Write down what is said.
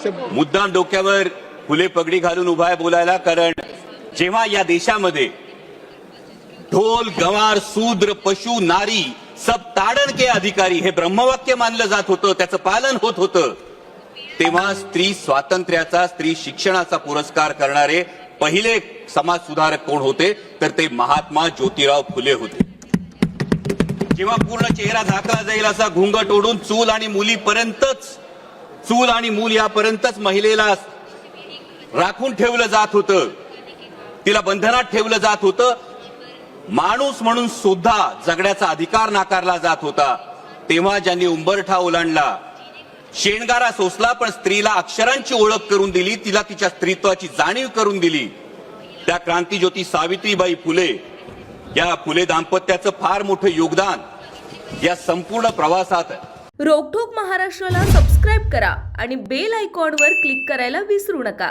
मुद्दाम डोक्यावर फुले पगडी घालून उभा आहे बोलायला, कारण जेव्हा या देशामध्ये ढोल गंवार शूद्र पशु नारी सब ताड़न के अधिकारी हे ब्रह्मवाक्य मानलं जात होतं, त्याचं पालन होत होतं, तेव्हा स्त्री स्वातंत्र्याचा स्त्री शिक्षणाचा पुरस्कार करणारे पहिले समाज सुधारक कोण होते तर ते महात्मा ज्योतिराव फुले होते। जेव्हा पूर्ण चेहरा झाकला जाईल असा घुंगट ओढून चूल आणि मुलीपर्यंतच, चूल आणि मूल यापर्यंतच महिलेला राखून ठेवलं जात होतं, तिला बंधनात ठेवलं जात होतं, माणूस म्हणून सुद्धा जगण्याचा अधिकार नाकारला जात होता, तेव्हा ज्यांनी उंबरठा ओलांडला, शेणगारा सोसला, पण स्त्रीला अक्षरांची ओळख करून दिली, तिला तिच्या स्त्रीत्वाची जाणीव करून दिली, त्या क्रांतीज्योती सावित्रीबाई फुले, या फुले दाम्पत्याचं फार मोठं योगदान या संपूर्ण प्रवासात आहे। रोकठोक महाराष्ट्राला सबस्क्राइब करा आणि बेल आयकॉनवर क्लिक करायला विसरू नका।